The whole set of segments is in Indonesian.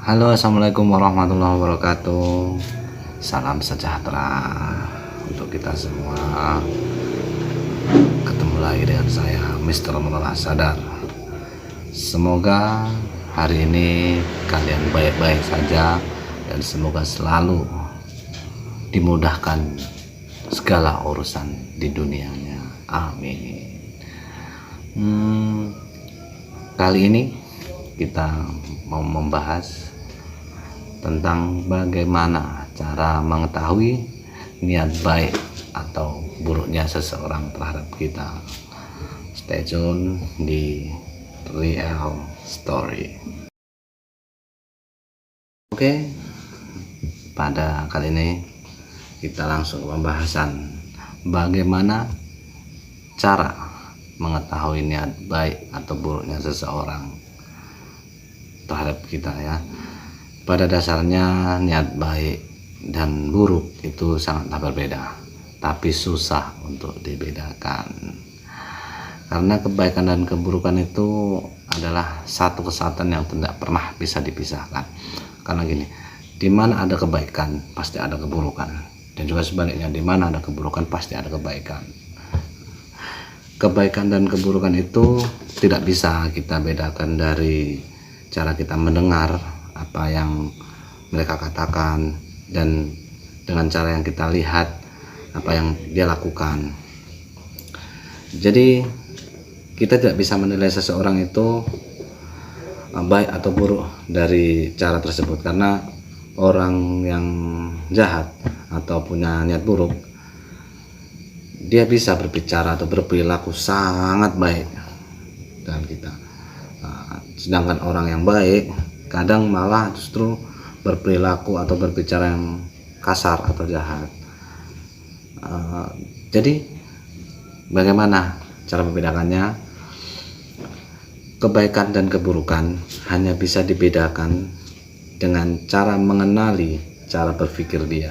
Halo, assalamualaikum warahmatullahi wabarakatuh. Salam sejahtera untuk kita semua. Ketemu lagi dengan saya, Mr. Menolak Sadar. Semoga hari ini kalian baik-baik saja dan semoga selalu dimudahkan segala urusan di dunianya. Amin. Kali ini kita mau membahas tentang bagaimana cara mengetahui niat baik atau buruknya seseorang terhadap kita. Stay tune di Real Story. Oke, pada kali ini kita langsung ke pembahasan bagaimana cara mengetahui niat baik atau buruknya seseorang terhadap kita ya. Pada dasarnya niat baik dan buruk itu sangatlah berbeda, tapi susah untuk dibedakan. Karena kebaikan dan keburukan itu adalah satu kesatuan yang tidak pernah bisa dipisahkan. Karena gini, di mana ada kebaikan pasti ada keburukan, dan juga sebaliknya, di mana ada keburukan pasti ada kebaikan. Kebaikan dan keburukan itu tidak bisa kita bedakan dari cara kita mendengar apa yang mereka katakan dan dengan cara yang kita lihat apa yang dia lakukan. Jadi kita tidak bisa menilai seseorang itu baik atau buruk dari cara tersebut, karena orang yang jahat atau punya niat buruk dia bisa berbicara atau berperilaku sangat baik dengan kita. Sedangkan orang yang baik kadang malah justru berperilaku atau berbicara yang kasar atau jahat. Jadi bagaimana cara membedakannya? Kebaikan dan keburukan hanya bisa dibedakan dengan cara mengenali cara berpikir dia.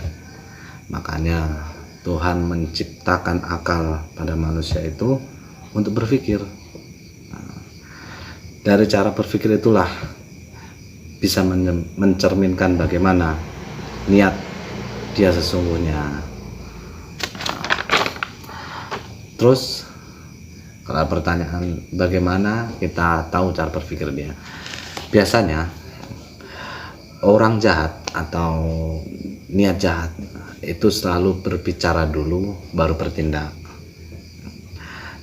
Makanya Tuhan menciptakan akal pada manusia itu untuk berpikir. Dari cara berpikir itulah bisa mencerminkan bagaimana niat dia sesungguhnya. Terus kalau pertanyaan bagaimana kita tahu cara berpikir dia, biasanya orang jahat atau niat jahat itu selalu berbicara dulu baru bertindak.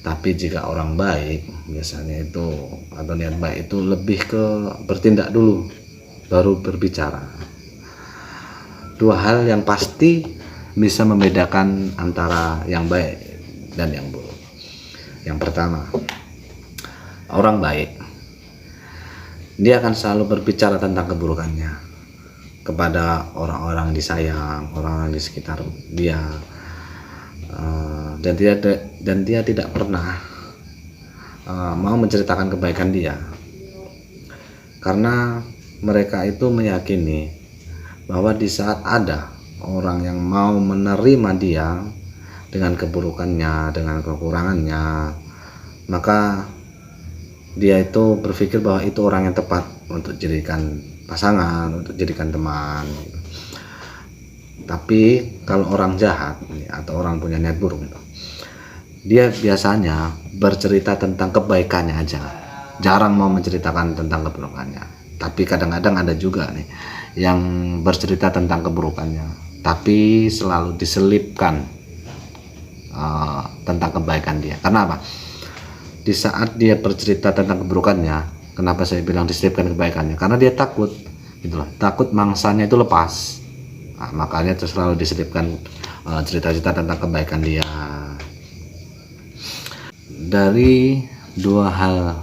Tapi jika orang baik biasanya itu atau niat baik itu lebih ke bertindak dulu baru berbicara. Dua hal yang pasti bisa membedakan antara yang baik dan yang buruk. Yang pertama, orang baik dia akan selalu berbicara tentang keburukannya kepada orang-orang disayang, orang-orang di sekitar dia, dan dia tidak pernah mau menceritakan kebaikan dia, karena mereka itu meyakini bahwa di saat ada orang yang mau menerima dia dengan keburukannya, dengan kekurangannya, maka dia itu berpikir bahwa itu orang yang tepat untuk jadikan pasangan, untuk jadikan teman. Tapi kalau orang jahat atau orang punya niat buruk itu, dia biasanya bercerita tentang kebaikannya aja, jarang mau menceritakan tentang keburukannya. Tapi kadang-kadang ada juga nih yang bercerita tentang keburukannya, tapi selalu diselipkan tentang kebaikan dia. Karena apa? Di saat dia bercerita tentang keburukannya, kenapa saya bilang diselipkan kebaikannya? Karena dia takut, gitu loh, takut mangsanya itu lepas. Makanya terus selalu diselipkan cerita-cerita tentang kebaikan dia. Dari dua hal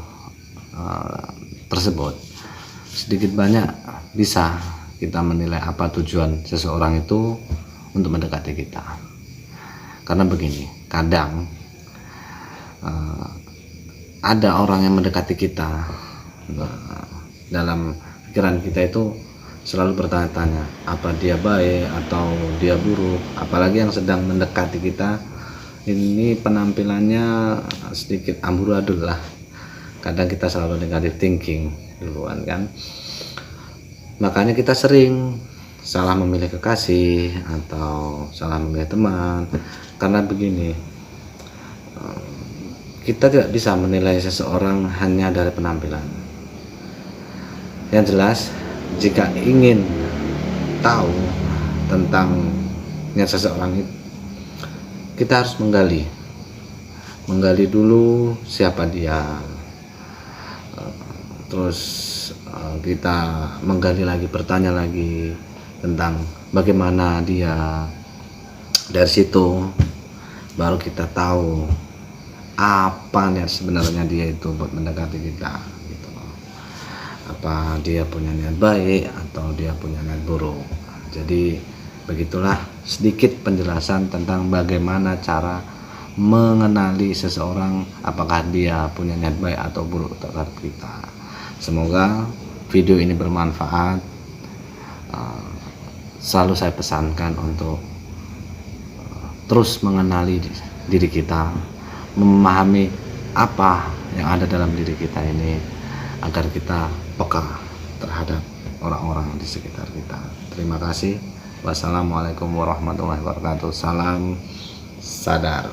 tersebut, sedikit banyak bisa kita menilai apa tujuan seseorang itu untuk mendekati kita. Karena begini, kadang ada orang yang mendekati kita, dalam pikiran kita itu selalu bertanya-tanya apa dia baik atau dia buruk. Apalagi yang sedang mendekati kita ini penampilannya sedikit amburadul lah. Kadang kita selalu negative thinking duluan kan. Makanya kita sering salah memilih kekasih atau salah memilih teman. Karena begini, kita tidak bisa menilai seseorang hanya dari penampilan. Yang jelas, jika ingin tahu tentangnya seseorang itu, kita harus menggali dulu siapa dia. Terus kita menggali lagi, bertanya lagi tentang bagaimana dia. Dari situ baru kita tahu apa niat sebenarnya dia itu buat mendekati kita gitu. Apa dia punya niat baik atau dia punya niat buruk. Jadi begitulah sedikit penjelasan tentang bagaimana cara mengenali seseorang, apakah dia punya niat baik atau buruk terhadap kita. Semoga video ini bermanfaat. Selalu saya pesankan untuk terus mengenali diri kita, memahami apa yang ada dalam diri kita ini, agar kita peka terhadap orang-orang di sekitar kita. Terima kasih. Wassalamualaikum warahmatullahi wabarakatuh. Salam sadar.